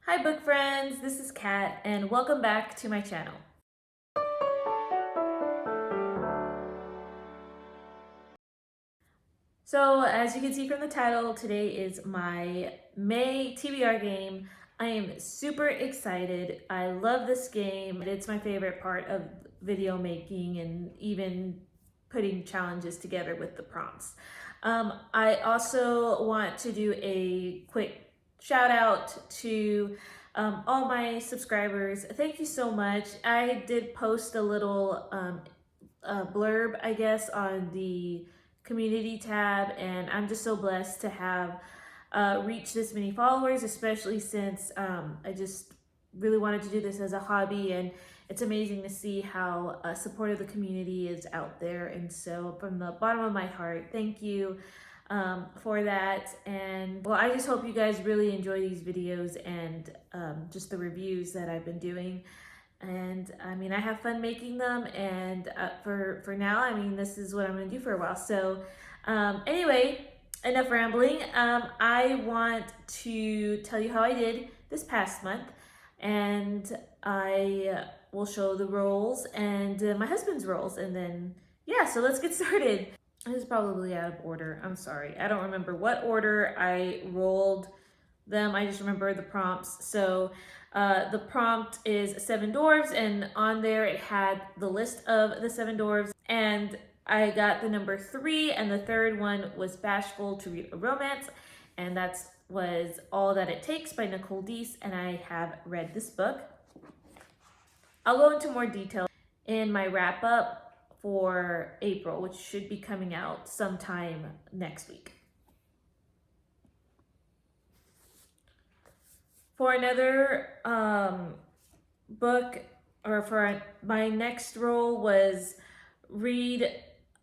Hi book friends, this is Kat and welcome back to my channel. So as you can see from the title, today is my May TBR game. I am super excited. I love this game. It's my favorite part of video making and even putting challenges together with the prompts. I also want to do a quick shout out to all my subscribers. Thank you so much. I did post a little blurb, I guess, on the community tab, and I'm just so blessed to have reached this many followers, especially since I just really wanted to do this as a hobby, and it's amazing to see how supportive the community is out there. And so from the bottom of my heart, thank you for that. And well, I just hope you guys really enjoy these videos and just the reviews that I've been doing. And I mean, I have fun making them, and for now, I mean, this is what I'm gonna do for a while. So anyway, enough rambling. I want to tell you how I did this past month, and I will show the rolls and my husband's rolls, and then yeah, so let's get started. This is probably out of order. I'm sorry. I don't remember what order I rolled them. I just remember the prompts. So the prompt is 7 dwarves, and on there it had the list of the 7 dwarves, and I got the number 3, and the third one was Bashful to Read a Romance, and that was All That It Takes by Nicole Deese, and I have read this book. I'll go into more detail in my wrap up for April, which should be coming out sometime next week. For another book, or for my next role, was read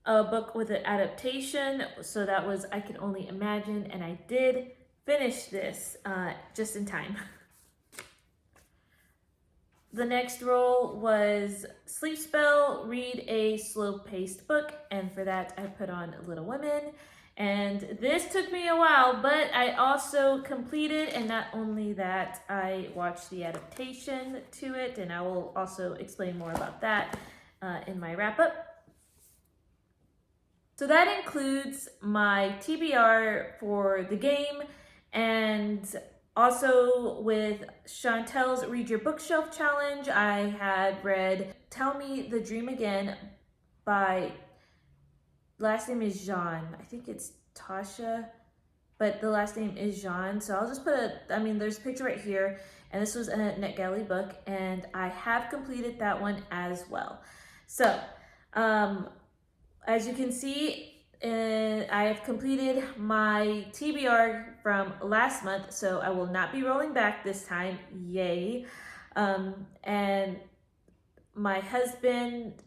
a book with an adaptation. So that was I Can Only Imagine, and I did finish this just in time. The next role was Sleep Spell, read a slow-paced book, and for that I put on Little Women. And this took me a while, but I also completed, and not only that, I watched the adaptation to it, and I will also explain more about that in my wrap-up. So that includes my TBR for the game, and also with Chantel's Read Your Bookshelf Challenge, I had read Tell Me the Dream Again by, last name is Jean. I think it's Tasha, but the last name is Jean. So I'll just put there's a picture right here, and this was a NetGalley book, and I have completed that one as well. So, as you can see, I have completed my TBR from last month, so I will not be rolling back this time. Yay. And my husband,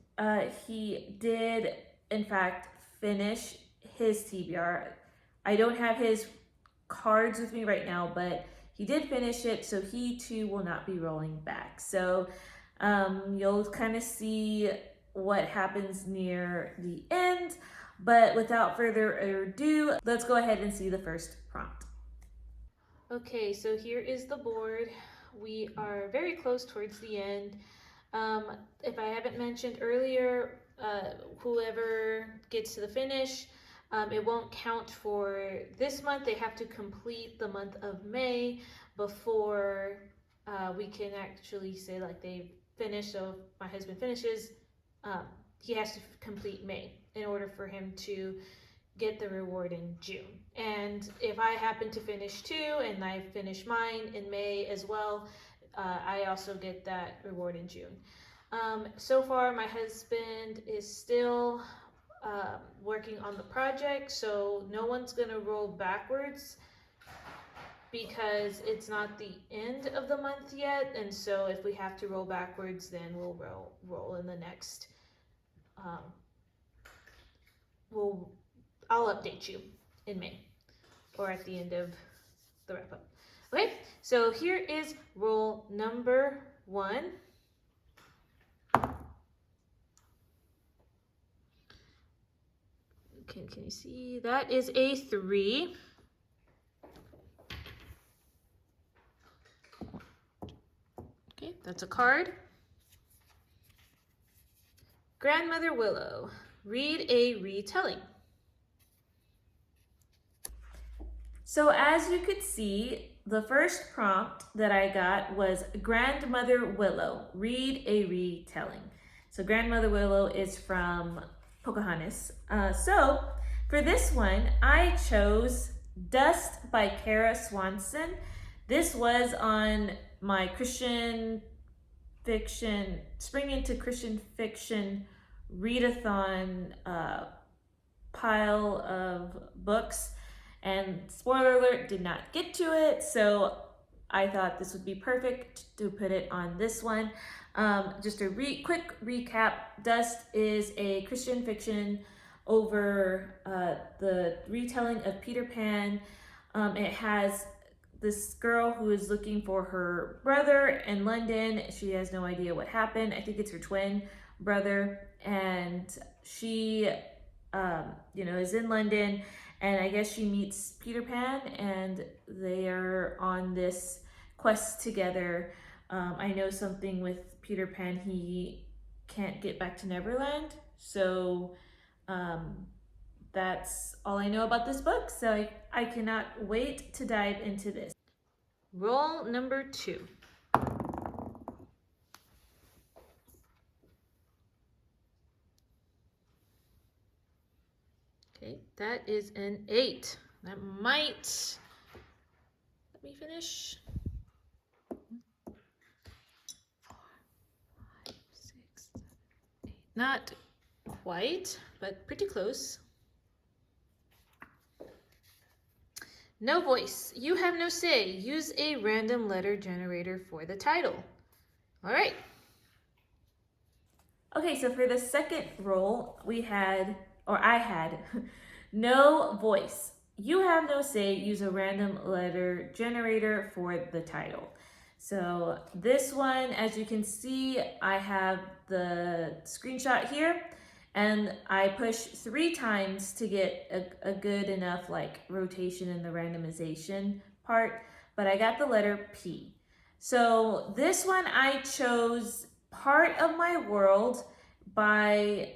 he did, in fact, finish his TBR. I don't have his cards with me right now, but he did finish it, so he too will not be rolling back. So you'll kind of see what happens near the end, but without further ado, let's go ahead and see the first prompt. Okay, so here is the board. We are very close towards the end. If I haven't mentioned earlier, whoever gets to the finish, it won't count for this month. They have to complete the month of May before we can actually say like they finished. So if my husband finishes, he has to complete May in order for him to get the reward in June. And if I happen to finish too, and I finish mine in May as well, I also get that reward in June. So far, my husband is still working on the project, so no one's gonna roll backwards because it's not the end of the month yet. And so if we have to roll backwards, then we'll roll in the next. I'll update you in May or at the end of the wrap up. Okay, so here is roll number 1. Can you see? That is a 3. That's a card. Grandmother Willow, read a retelling. So as you could see, the first prompt that I got was Grandmother Willow, read a retelling. So Grandmother Willow is from Pocahontas. So for this one, I chose Dust by Kara Swanson. This was on my Christian fiction, Spring into Christian Fiction readathon pile of books. And spoiler alert, did not get to it, so I thought this would be perfect to put it on this one. Just a quick recap, Dust is a Christian fiction over the retelling of Peter Pan. It has this girl who is looking for her brother in London. She has no idea what happened. I think it's her twin brother, and she is in London, and I guess she meets Peter Pan, and they are on this quest together. I know something with Peter Pan, he can't get back to Neverland, so that's all I know about this book, so I cannot wait to dive into this. Roll number 2. Okay, that is an 8. That might, let me finish. 4, 5, 6, 7, 8. Not quite, but pretty close. No voice. You have no say. Use a random letter generator for the title. All right. Okay, so for the second roll, I had no voice. You have no say. Use a random letter generator for the title. So this one, as you can see, I have the screenshot here, and I push 3 times to get a good enough like rotation in the randomization part, but I got the letter P. So this one I chose Part of My World by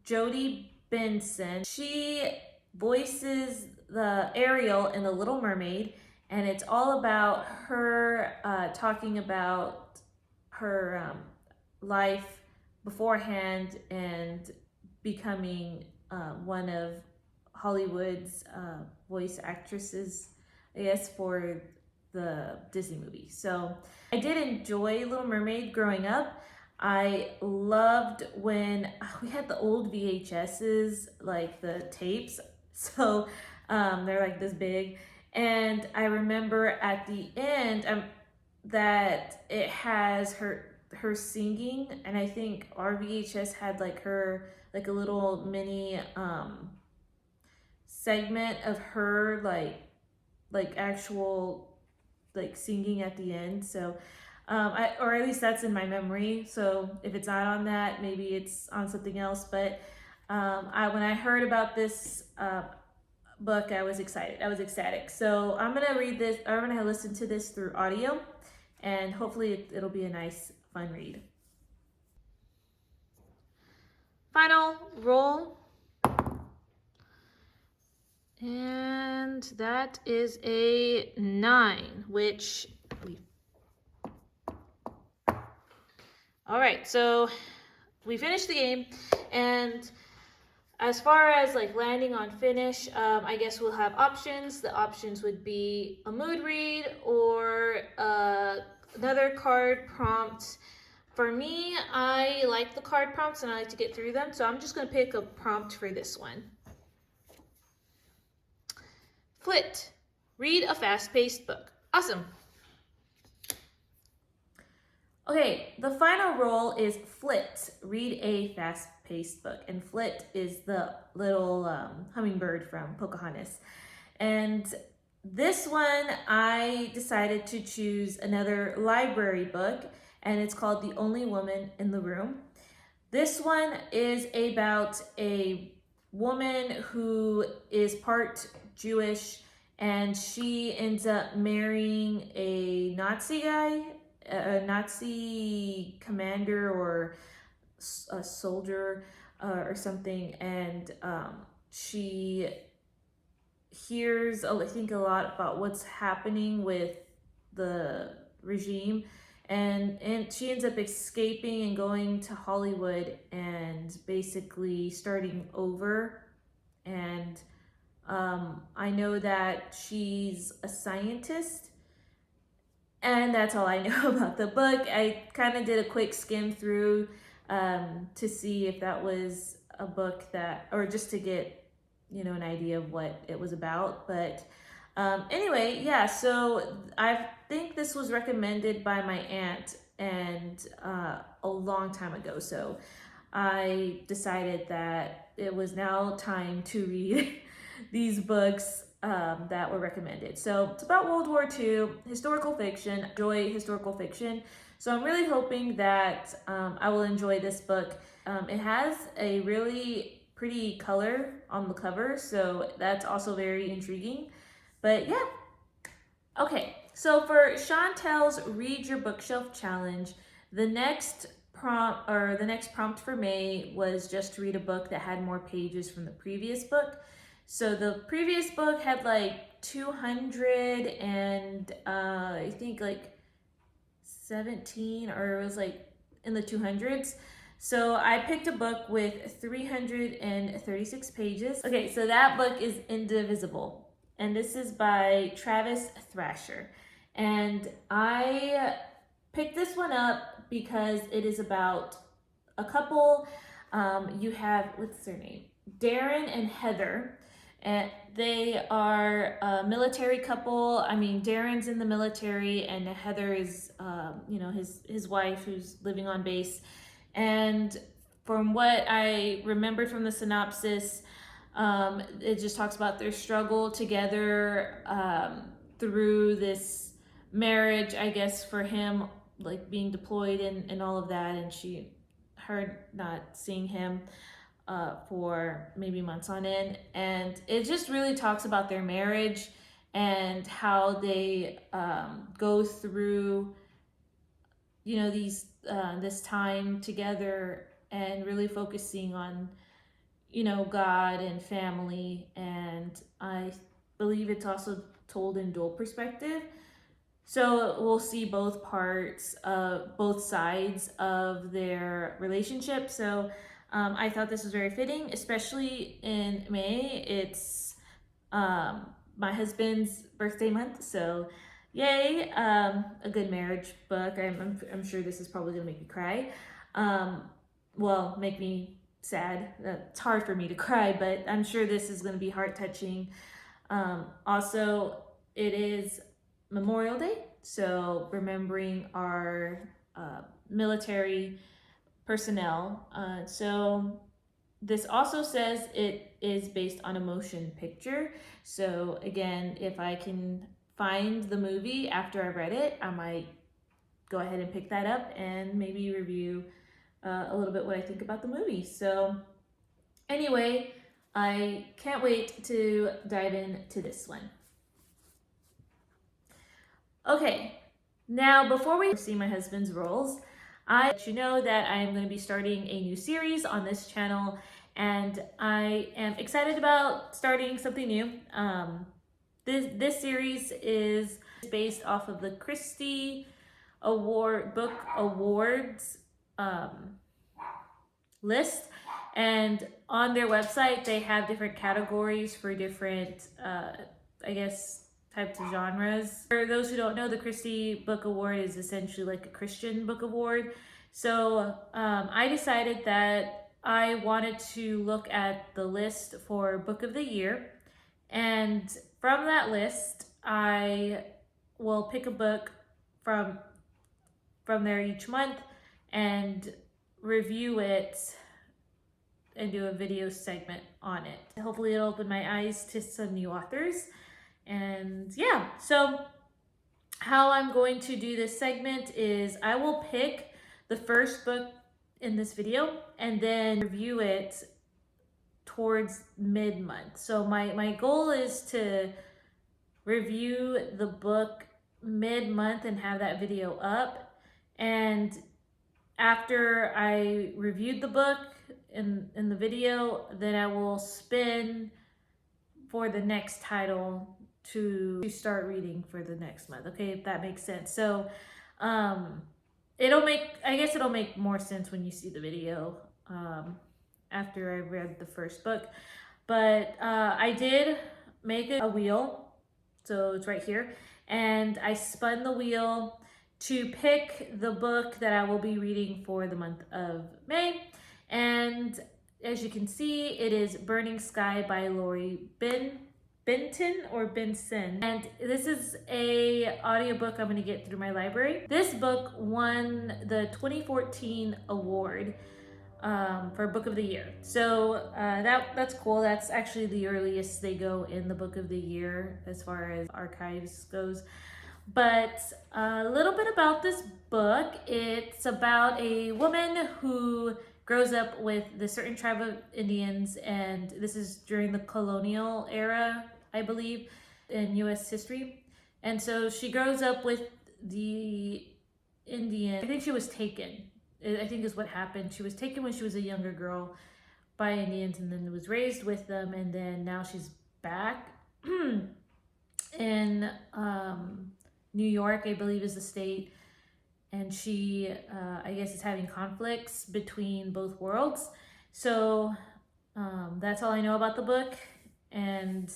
Jodie Benson. She voices the Ariel in The Little Mermaid, and it's all about her talking about her life beforehand and becoming one of Hollywood's voice actresses, I guess, for the Disney movie. So I did enjoy Little Mermaid growing up. I loved when we had the old VHSs, like the tapes. So they're like this big. And I remember at the end that it has her singing, and I think our VHS had like her, like a little mini segment of her like actual like singing at the end. So or at least that's in my memory. So if it's not on that, maybe it's on something else. But when I heard about this book, I was excited. I was ecstatic. So I'm gonna read this, or I'm gonna listen to this through audio, and hopefully it'll be a nice, fun read. Final roll. And that is a 9, which we... All right, so we finished the game, and as far as like landing on finish, I guess we'll have options. The options would be a mood read or another card prompt. For me, I like the card prompts and I like to get through them, so I'm just going to pick a prompt for this one. Flit, read a fast-paced book. Awesome. Okay, the final roll is Flit, read a fast-paced book. And Flit is the little hummingbird from Pocahontas. And this one, I decided to choose another library book, and it's called The Only Woman in the Room. This one is about a woman who is part Jewish, and she ends up marrying a Nazi guy, a Nazi commander or a soldier or something, and she hears, I think, a lot about what's happening with the regime, and she ends up escaping and going to Hollywood and basically starting over. And I know that she's a scientist, and that's all I know about the book. I kind of did a quick skim through to see if that was a book that, or just to get, an idea of what it was about. But anyway, yeah, so I think this was recommended by my aunt and a long time ago. So I decided that it was now time to read these books that were recommended. So it's about World War II, historical fiction. I enjoy historical fiction. So I'm really hoping that I will enjoy this book. It has a really pretty color on the cover, so that's also very intriguing. But yeah. Okay, so for Chantel's Read Your Bookshelf Challenge, the next prompt for May was just to read a book that had more pages from the previous book. So the previous book had like 200 and I think like 17, or it was like in the 200s. So I picked a book with 336 pages. Okay, so that book is Indivisible, and this is by Travis Thrasher. And I picked this one up because it is about a couple. You have, what's their name? Darren and Heather. And they are a military couple. I mean, Darren's in the military, and Heather is, his wife who's living on base. And from what I remembered from the synopsis, it just talks about their struggle together through this marriage, I guess, for him, like being deployed and all of that, and her not seeing him for maybe months on end. And it just really talks about their marriage and how they go through, this time together, and really focusing on, God and family. And I believe it's also told in dual perspective. So we'll see both parts of both sides of their relationship. So I thought this was very fitting, especially in May. It's my husband's birthday month, so yay! A good marriage book. I'm sure this is probably gonna make me cry. Well, make me sad. It's hard for me to cry, but I'm sure this is gonna be heart touching. Also, it is Memorial Day, so remembering our military personnel. So this also says it is based on a motion picture. So again, if I can find the movie after I read it, I might go ahead and pick that up and maybe review a little bit what I think about the movie. So anyway, I can't wait to dive into this one. Okay, now before we see my husband's roles, I let you know that I am going to be starting a new series on this channel, and I am excited about starting something new. This series is based off of the Christie Book Awards list, and on their website they have different categories for different, types of genres. For those who don't know, the Christie Book Award is essentially like a Christian book award. So I decided that I wanted to look at the list for Book of the Year, and from that list I will pick a book from there each month and review it and do a video segment on it. Hopefully it'll open my eyes to some new authors. And yeah, so how I'm going to do this segment is I will pick the first book in this video and then review it towards mid-month. So my goal is to review the book mid-month and have that video up. And after I reviewed the book in the video, then I will spin for the next title to start reading for the next month. Okay, if that makes sense. So I guess it'll make more sense when you see the video after I read the first book. But I did make a wheel, so it's right here, and I spun the wheel to pick the book that I will be reading for the month of May. And as you can see, it is Burning Sky by Lori Benton or Benson. And this is a audiobook I'm going to get through my library. This book won the 2014 award for Book of the Year. So that's cool. That's actually the earliest they go in the Book of the Year as far as archives goes. But a little bit about this book. It's about a woman who grows up with the certain tribe of Indians, and this is during the colonial era, I believe, in U.S. history. And so she grows up with the Indian. I think she was taken. I think is what happened. She was taken when she was a younger girl by Indians, and then was raised with them, and then now she's back in New York, I believe, is the state. And she, I guess, is having conflicts between both worlds. So that's all I know about the book. And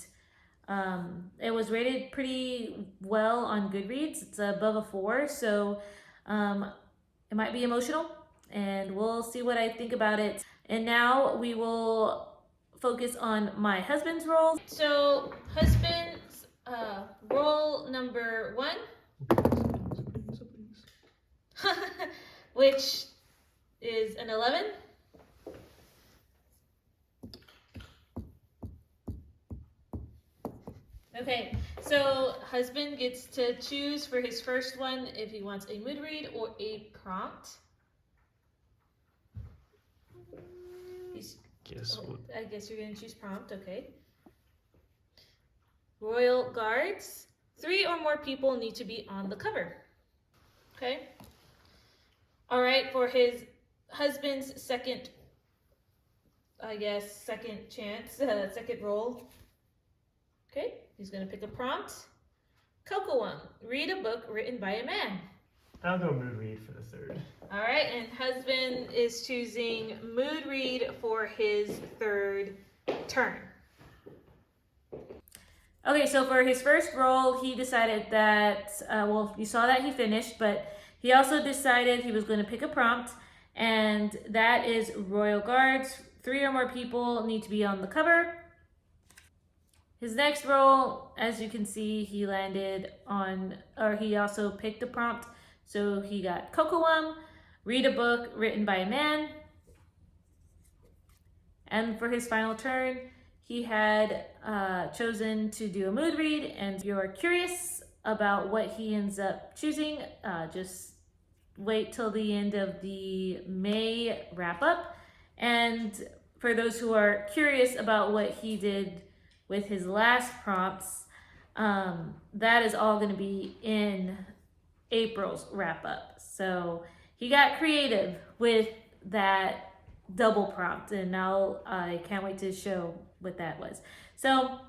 it was rated pretty well on Goodreads. It's above a 4, so it might be emotional, and we'll see what I think about it. And now we will focus on my husband's role. So husband's role number 1. Which is an 11. Okay, so husband gets to choose for his first one if he wants a mood read or a prompt. I guess you're going to choose prompt, okay. Royal Guards. 3 or more people need to be on the cover. Okay. All right, for his husband's second chance, second roll. Okay, he's going to pick a prompt. Cocoa, read a book written by a man. I'll go mood read for the third. All right, and husband is choosing mood read for his third turn. Okay, so for his first roll, he decided that, you saw that he finished, but he also decided he was going to pick a prompt, and that is Royal Guards. 3 or more people need to be on the cover. His next roll, as you can see, he landed on, or he also picked a prompt. So he got Cocoa, read a book written by a man. And for his final turn, he had chosen to do a mood read. And if you're curious about what he ends up choosing, just wait till the end of the May wrap up. And for those who are curious about what he did with his last prompts, that is all going to be in April's wrap up. So he got creative with that double prompt, and I can't wait to show what that was. So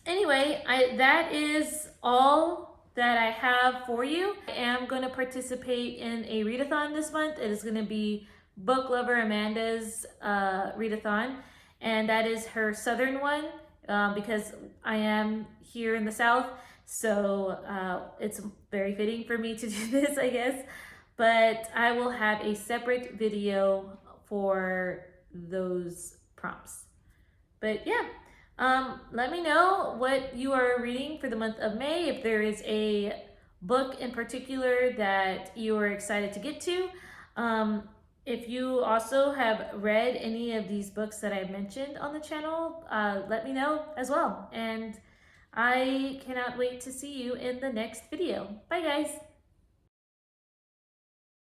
anyway, that is all that I have for you. I am going to participate in a readathon this month. It is going to be Book Lover Amanda's readathon, and that is her southern one because I am here in the South, so it's very fitting for me to do this, I guess. But I will have a separate video for those prompts. But yeah, let me know what you are reading for the month of May, if there is a book in particular that you are excited to get to. If you also have read any of these books that I mentioned on the channel, let me know as well. And I cannot wait to see you in the next video. Bye guys!